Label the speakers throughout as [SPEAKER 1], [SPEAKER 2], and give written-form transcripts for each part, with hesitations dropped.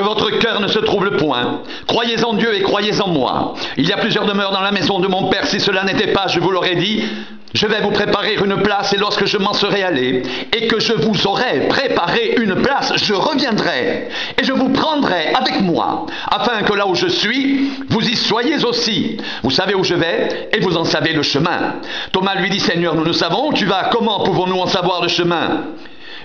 [SPEAKER 1] votre cœur ne se trouble point. Croyez en Dieu et croyez en moi. Il y a plusieurs demeures dans la maison de mon Père. Si cela n'était pas, je vous l'aurais dit. Je vais vous préparer une place, et lorsque je m'en serai allé, et que je vous aurai préparé une place, je reviendrai, et je vous prendrai avec moi, afin que là où je suis, vous y soyez aussi. Vous savez où je vais, et vous en savez le chemin. Thomas lui dit, Seigneur, nous savons où tu vas, comment pouvons-nous en savoir le chemin ?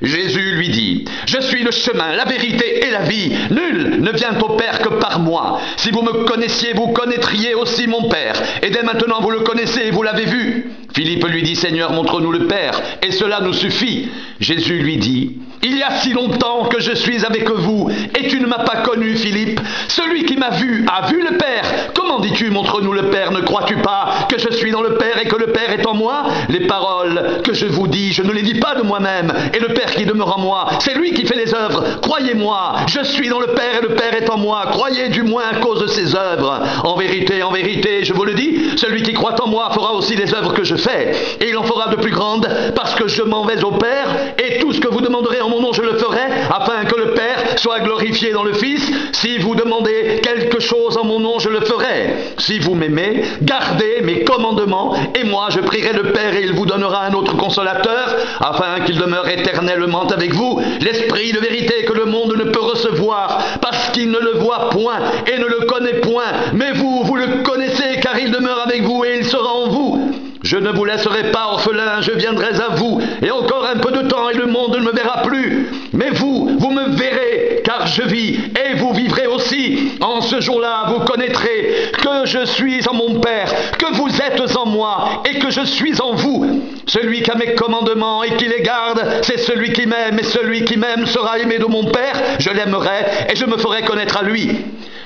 [SPEAKER 1] Jésus lui dit, je suis le chemin, la vérité et la vie. Nul ne vient au Père que par moi. Si vous me connaissiez, vous connaîtriez aussi mon Père. Et dès maintenant, vous le connaissez et vous l'avez vu. Philippe lui dit, Seigneur, montre-nous le Père, et cela nous suffit. Jésus lui dit, il y a si longtemps que je suis avec vous, et tu ne m'as pas connu, Philippe. Celui qui m'a vu a vu le Père. Comment dis-tu, montre-nous le Père? Ne crois-tu pas que je suis dans le Père et que le Père est en moi? Les paroles que je vous dis, je ne les dis pas de moi-même, et le Père qui demeure en moi, c'est lui qui fait les œuvres. Croyez-moi, je suis dans le Père et le Père est en moi. Croyez du moins à cause de ses œuvres. En vérité, je vous le dis, celui qui croit en moi fera aussi les œuvres que je fais, et il en fera de plus grandes, parce que je m'en vais au Père, et tout ce que vous demanderez en mon nom, je le ferai, afin que le Père soit glorifié dans le Fils. Si vous demandez quelque chose en mon nom, je le ferai. Si vous m'aimez, gardez mes commandements, et moi je prierai le Père, et il vous donnera un autre consolateur, afin qu'il demeure éternellement avec vous, l'Esprit de vérité que le monde ne peut recevoir, parce qu'il ne le voit point et ne le connaît point. Mais vous, vous le connaissez, car il demeure avec vous et il sera en vous. Je ne vous laisserai pas orphelin, je viendrai à vous, et encore un peu de temps, et le monde ne me verra plus. Mais vous, vous me verrez, car je vis, et vous vivrez aussi. En ce jour-là, vous connaîtrez que je suis en mon Père, que vous êtes en moi, et que je suis en vous. Celui qui a mes commandements et qui les garde, c'est celui qui m'aime, et celui qui m'aime sera aimé de mon Père. Je l'aimerai, et je me ferai connaître à lui.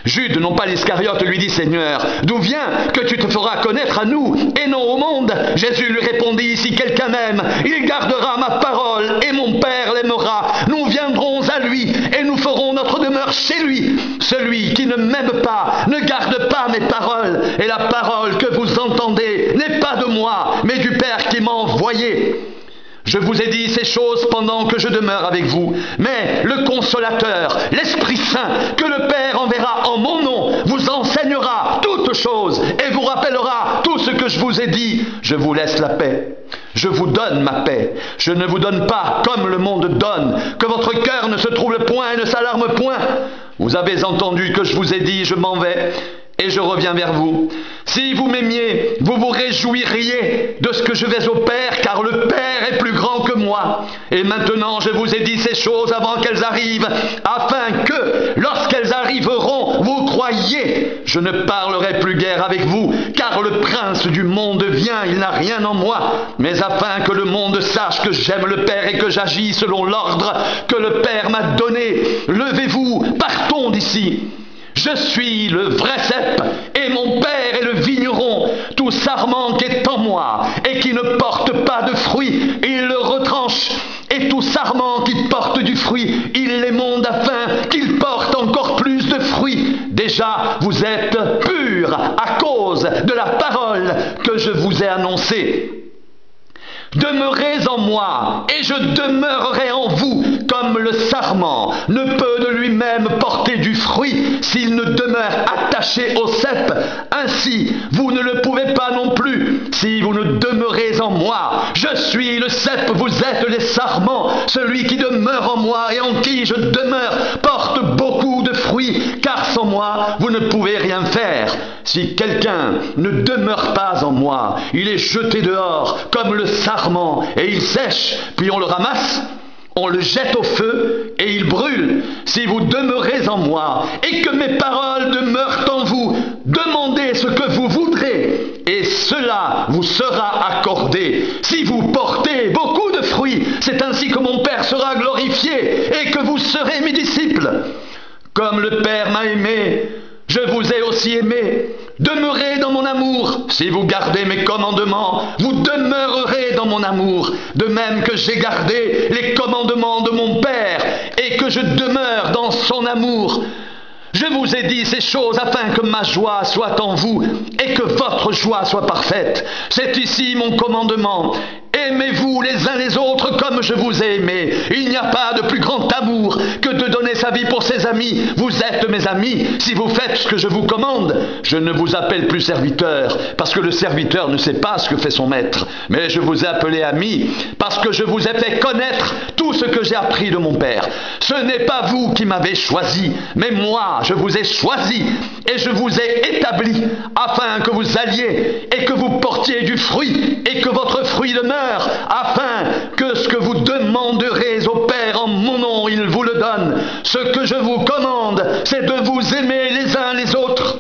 [SPEAKER 1] Jude, non pas l'Iscariote, lui dit, Seigneur, d'où vient que tu te feras connaître à nous, et non au monde? Jésus lui répondit, si quelqu'un m'aime, il gardera ma parole, et mon Père l'aimera. Nous viendrons à lui, et nous ferons notre demeure chez lui. Celui qui ne m'aime pas, ne garde pas mes paroles, et la parole que vous entendez n'est pas de moi, mais du Père qui m'a envoyé. Je vous ai dit ces choses pendant que je demeure avec vous, mais le Consolateur, l'Esprit Saint, que le Père enverra en mon nom, vous enseignera toutes choses et vous rappellera tout ce que je vous ai dit. Je vous laisse la paix. Je vous donne ma paix. Je ne vous donne pas comme le monde donne. Que votre cœur ne se trouble point et ne s'alarme point. Vous avez entendu que je vous ai dit, je m'en vais. Et je reviens vers vous. Si vous m'aimiez, vous vous réjouiriez de ce que je vais au Père, car le Père est plus grand que moi. Et maintenant, je vous ai dit ces choses avant qu'elles arrivent, afin que, lorsqu'elles arriveront, vous croyiez. Je ne parlerai plus guère avec vous, car le prince du monde vient, il n'a rien en moi. Mais afin que le monde sache que j'aime le Père et que j'agis selon l'ordre que le Père m'a donné, levez-vous, partons d'ici. Je suis le vrai cep, et mon Père est le vigneron. Tout sarment qui est en moi, et qui ne porte pas de fruit, il le retranche. Et tout sarment qui porte du fruit, il l'émonde afin qu'il porte encore plus de fruits. Déjà, vous êtes purs à cause de la parole que je vous ai annoncée. Demeurez en moi, et je demeurerai en vous, comme le sarment ne peut de lui-même porter du fruit s'il ne demeure attaché au cep. Ainsi, vous ne le pouvez pas non plus, si vous ne demeurez en moi. Je suis le cep, vous êtes les sarments. Celui qui demeure en moi et en qui je demeure porte beaucoup de fruits, car sans moi, vous ne pouvez rien faire. Si quelqu'un ne demeure pas en moi, il est jeté dehors comme le sarment, et il sèche, puis on le ramasse, on le jette au feu, et il brûle. Si vous demeurez en moi, et que mes paroles demeurent en vous, demandez ce que vous voudrez, et cela vous sera accordé. Si vous portez beaucoup de fruits, c'est ainsi que mon Père sera glorifié, et que vous serez mes disciples. Comme le Père m'a aimé, je vous ai aussi aimé. Demeurez dans mon amour. Si vous gardez mes commandements, vous demeurerez dans mon amour. De même que j'ai gardé les commandements de mon Père et que je demeure dans son amour. Je vous ai dit ces choses afin que ma joie soit en vous et que votre joie soit parfaite. C'est ici mon commandement. Aimez-vous les uns les autres comme je vous ai aimé. Il n'y a pas de plus grand amour que de donner sa vie pour ses amis. Vous êtes mes amis si vous faites ce que je vous commande. Je ne vous appelle plus serviteur, parce que le serviteur ne sait pas ce que fait son maître. Mais je vous ai appelé ami, parce que je vous ai fait connaître tout ce que j'ai appris de mon Père. Ce n'est pas vous qui m'avez choisi, mais moi, je vous ai choisi et je vous ai établi afin que vous alliez et que vous portiez du fruit et que votre fruit demeure, afin que ce que vous demanderez au Père en mon nom, il vous le donne. Ce que je vous commande, c'est de vous aimer les uns les autres.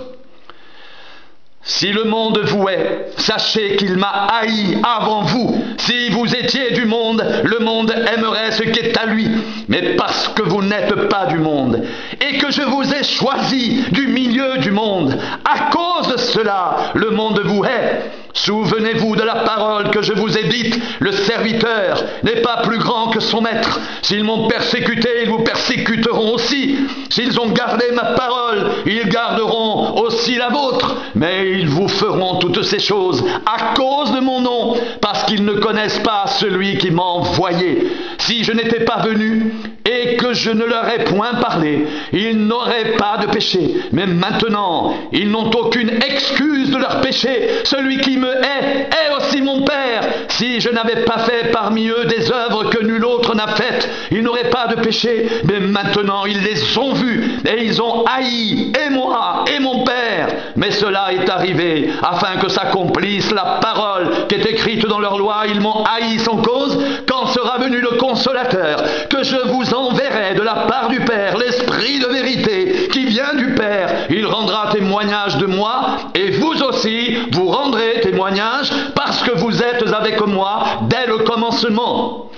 [SPEAKER 1] Si le monde vous hait, sachez qu'il m'a haï avant vous. Si vous étiez du monde, le monde aimerait ce qui est à lui. Mais parce que vous n'êtes pas du monde, et que je vous ai choisi du milieu du monde, à cause de cela, le monde vous hait. Souvenez-vous de la parole que je vous ai dite, le serviteur n'est pas plus grand que son maître. S'ils m'ont persécuté, ils vous persécuteront aussi. S'ils ont gardé ma parole, ils garderont aussi la vôtre. Mais ils vous feront toutes ces choses à cause de mon nom, parce qu'ils ne connaissent pas celui qui m'a envoyé. Si je n'étais pas venu et que je ne leur ai point parlé, ils n'auraient pas de péché. Mais maintenant, ils n'ont aucune excuse de leur péché. Celui qui me hait est aussi mon Père. Si je n'avais pas fait parmi eux des œuvres que nul autre n'a faites, ils n'auraient pas de péché. Mais maintenant, ils les ont vus et ils ont haï, et moi, et mon Père. Mais cela est arrivé afin que s'accomplisse la parole qui est écrite dans leur loi. Ils m'ont haï sans cause. Quand sera venu le Consolateur, que je vous enverrai de la part du Père, l'Esprit de vérité qui vient du Père, il rendra témoignage de moi, et vous aussi, vous rendrez témoignage, parce que vous êtes avec moi dès le commencement.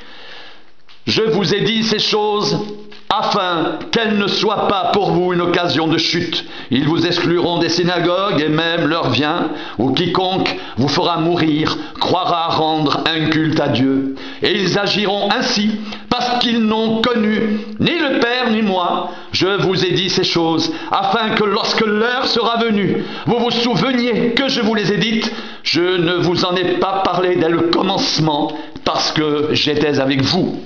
[SPEAKER 1] Je vous ai dit ces choses afin qu'elles ne soient pas pour vous une occasion de chute. Ils vous excluront des synagogues, et même l'heure vient où quiconque vous fera mourir croira rendre un culte à Dieu. Et ils agiront ainsi parce qu'ils n'ont connu ni le Père ni moi. Je vous ai dit ces choses afin que lorsque l'heure sera venue, vous vous souveniez que je vous les ai dites. Je ne vous en ai pas parlé dès le commencement parce que j'étais avec vous.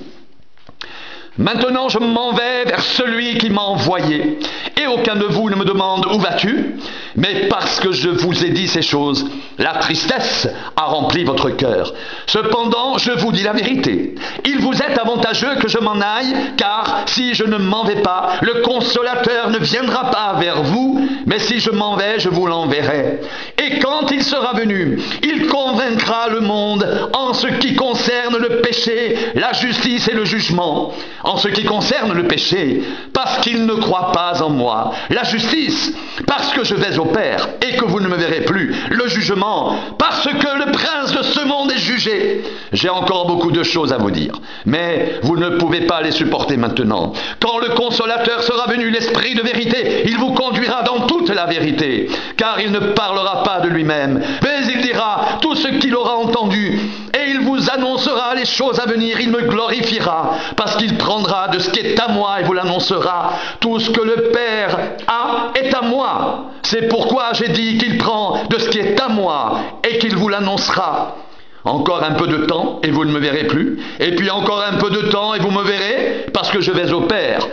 [SPEAKER 1] Maintenant, je m'en vais vers celui qui m'a envoyé, et aucun de vous ne me demande où vas-tu, mais parce que je vous ai dit ces choses, la tristesse a rempli votre cœur. Cependant, je vous dis la vérité. Il vous est avantageux que je m'en aille, car si je ne m'en vais pas, le Consolateur ne viendra pas vers vous, mais si je m'en vais, je vous l'enverrai. Et quand il sera venu, il convaincra le monde en ce qui concerne le péché, la justice et le jugement. En ce qui concerne le péché, parce qu'il ne croit pas en moi. La justice, parce que je vais au Père et que vous ne me verrez plus. Le jugement, parce que le prince de ce monde est jugé. J'ai encore beaucoup de choses à vous dire, mais vous ne pouvez pas les supporter maintenant. Quand le Consolateur sera venu, l'Esprit de vérité, il vous conduira dans toute la vérité, car il ne parlera pas de lui-même, mais il dira tout ce qu'il aura entendu, et il vous annoncera les choses à venir. Il me glorifiera, parce qu'il prendra de ce qui est à moi et vous l'annoncera. Tout ce que le Père a est à moi. C'est pourquoi j'ai dit qu'il prend de ce qui est à moi et qu'il vous l'annoncera. Encore un peu de temps et vous ne me verrez plus. Et puis encore un peu de temps et vous me verrez, parce que je vais au Père.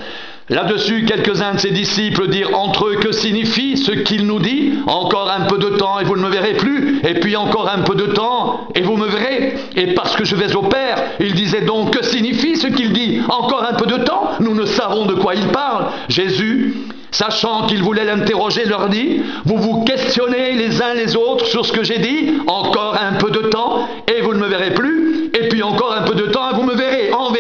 [SPEAKER 1] Là-dessus, quelques-uns de ses disciples dirent entre eux, que signifie ce qu'il nous dit? Encore un peu de temps et vous ne me verrez plus, et puis encore un peu de temps et vous me verrez. Et parce que je vais au Père, ils disaient donc, que signifie ce qu'il dit? Encore un peu de temps? Nous ne savons de quoi il parle. Jésus, sachant qu'ils voulaient l'interroger, leur dit, vous vous questionnez les uns les autres sur ce que j'ai dit? Encore un peu de temps et vous ne me verrez plus, et puis encore un peu de temps et vous me verrez. En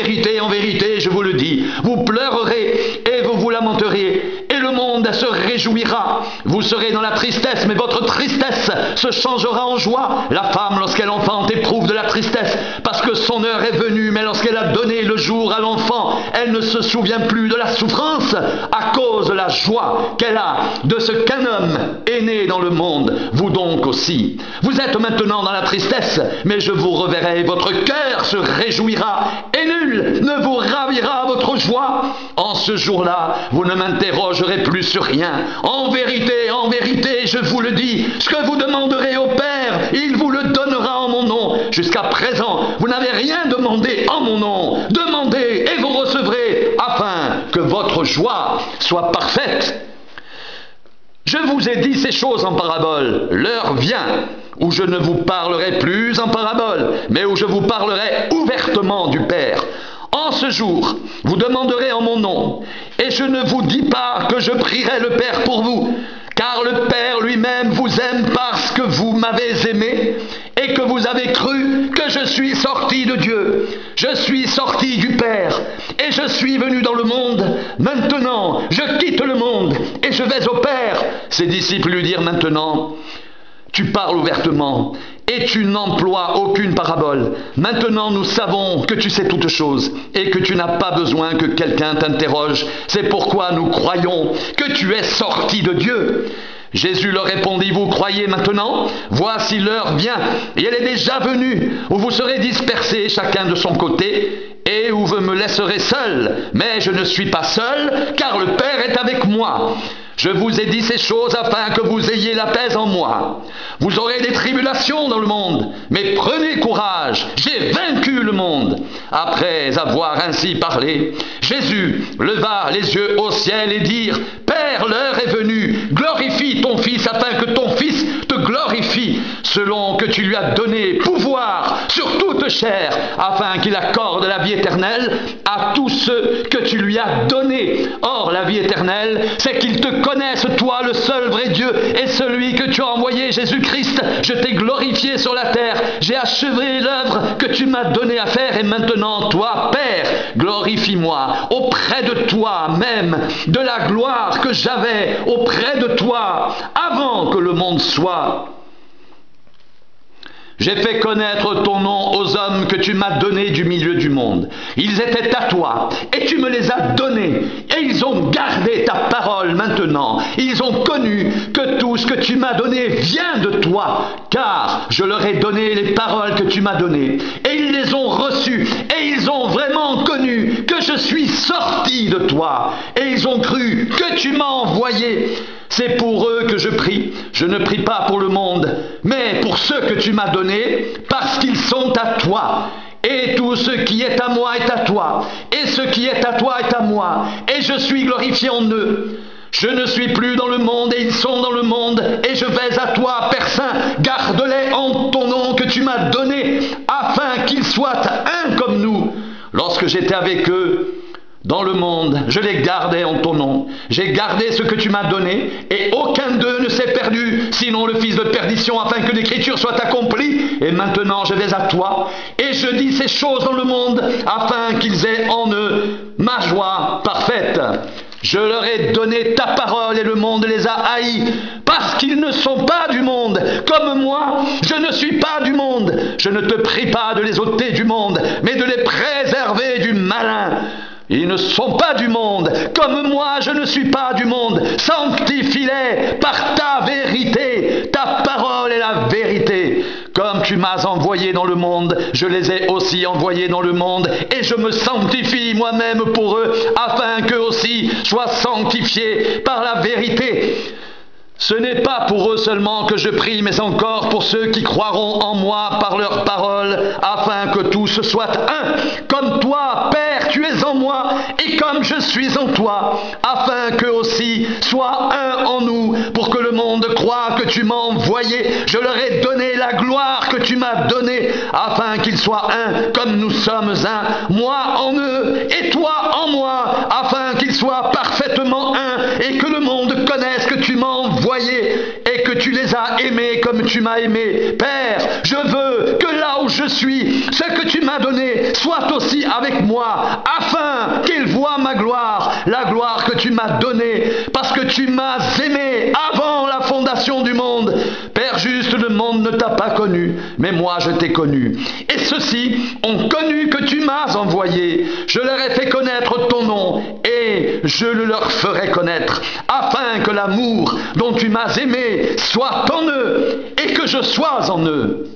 [SPEAKER 1] vérité, je vous le dis, vous pleurerez et vous vous lamenterez, et le monde se réjouira. Vous serez dans la tristesse, mais votre tristesse se changera en joie. La femme, lorsqu'elle enfante, éprouve de la tristesse, parce que son heure est venue, mais lorsqu'elle a donné le jour à l'enfant, elle ne se souvient plus de la souffrance, à cause de la joie qu'elle a de ce qu'un homme est né dans le monde. Vous donc aussi. Vous êtes maintenant dans la tristesse, mais je vous reverrai, votre cœur se réjouira, et nul ne vous ravira votre joie. En ce jour-là, vous ne m'interrogerez plus sur rien. En vérité, je vous le dis, ce que vous demanderez au Père, il vous le donnera en mon nom. Jusqu'à présent, vous n'avez rien demandé en mon nom. Demandez et vous recevrez, afin que votre joie soit parfaite. Je vous ai dit ces choses en parabole. L'heure vient où je ne vous parlerai plus en parabole, mais où je vous parlerai ouvertement du Père. En ce jour, vous demanderez en mon nom, et je ne vous dis pas que je prierai le Père pour vous, car le Père lui-même vous aime parce que vous m'avez aimé et que vous avez cru que je suis sorti de Dieu. Je suis sorti du Père et je suis venu dans le monde. Maintenant, je quitte le monde et je vais au Père. Ses disciples lui dirent maintenant: tu parles ouvertement et tu n'emploies aucune parabole. Maintenant, nous savons que tu sais toutes choses et que tu n'as pas besoin que quelqu'un t'interroge. C'est pourquoi nous croyons que tu es sorti de Dieu. Jésus leur répondit: vous croyez maintenant? Voici l'heure vient, et elle est déjà venue, où vous serez dispersés chacun de son côté, et où vous me laisserez seul. Mais je ne suis pas seul, car le Père est avec moi. Je vous ai dit ces choses afin que vous ayez la paix en moi. Vous aurez des tribulations dans le monde, mais prenez courage, j'ai vaincu le monde. Après avoir ainsi parlé, Jésus leva les yeux au ciel et dit: Père, l'heure est venue, glorifie ton Fils afin que ton Fils te glorifie, selon que tu lui as donné pouvoir sur toute chair, afin qu'il accorde la vie éternelle à tous ceux que tu lui as donnés. Or, la vie éternelle, c'est qu'ils te connaissent, toi, le seul vrai Dieu, et celui que tu as envoyé, Jésus-Christ. Je t'ai glorifié sur la terre, j'ai achevé l'œuvre que tu m'as donné à faire, et maintenant, toi, Père, glorifie-moi auprès de toi même, de la gloire que j'avais auprès de toi avant que le monde soit. J'ai fait connaître ton nom aux hommes que tu m'as donnés du milieu du monde. Ils étaient à toi, et tu me les as donnés, et ils ont gardé ta parole maintenant. Ils ont connu que tout ce que tu m'as donné vient de toi, car je leur ai donné les paroles que tu m'as données, et ils les ont reçues, et ils ont vraiment connu que je suis sorti de toi, et ils ont cru que tu m'as envoyé. C'est pour eux que je prie. Je ne prie pas pour le monde, mais pour ceux que tu m'as donnés, parce qu'ils sont à toi. Et tout ce qui est à moi est à toi, et ce qui est à toi est à moi, et je suis glorifié en eux. Je ne suis plus dans le monde, et ils sont dans le monde, et je vais à toi, Père Saint. Garde-les en ton nom que tu m'as donné, afin qu'ils soient un comme nous. Lorsque j'étais avec eux dans le monde, je les gardais en ton nom. J'ai gardé ce que tu m'as donné, et aucun d'eux ne s'est perdu, sinon le fils de perdition, afin que l'écriture soit accomplie. Et maintenant je vais à toi, et je dis ces choses dans le monde, afin qu'ils aient en eux ma joie parfaite. Je leur ai donné ta parole, et le monde les a haïs, parce qu'ils ne sont pas du monde, comme moi, je ne suis pas du monde. Je ne te prie pas de les ôter du monde, mais de les préserver du malin. Ils ne sont pas du monde, comme moi je ne suis pas du monde. Sanctifie-les par ta vérité. Ta parole est la vérité. Comme tu m'as envoyé dans le monde, je les ai aussi envoyés dans le monde, et je me sanctifie moi-même pour eux, afin qu'eux aussi soient sanctifiés par la vérité. Ce n'est pas pour eux seulement que je prie, mais encore pour ceux qui croiront en moi par leur parole, afin que tous soient un, comme toi, Père, tu es en moi, et comme je suis en toi, afin qu'eux aussi soient un en nous, pour que le monde croie que tu m'as envoyé. Je leur ai donné la gloire que tu m'as donnée, afin qu'ils soient un, comme nous sommes un, moi en eux, et toi en moi, afin qu'ils soient parfaitement un, et que le monde connaisse que tu m'as envoyé, et que tu les as aimés comme tu m'as aimé. Père, je veux que là où je suis, ce que tu m'as donné soit aussi avec moi, afin qu'ils voient ma gloire, la gloire que tu m'as donnée, parce que tu m'as aimé avant la fondation du monde. Père juste, le monde ne t'a pas connu, mais moi je t'ai connu. Et ceux-ci ont connu que tu m'as envoyé. Je leur ai fait connaître ton nom, et je le leur ferai connaître, afin que l'amour dont tu m'as aimé soit en eux, et que je sois en eux.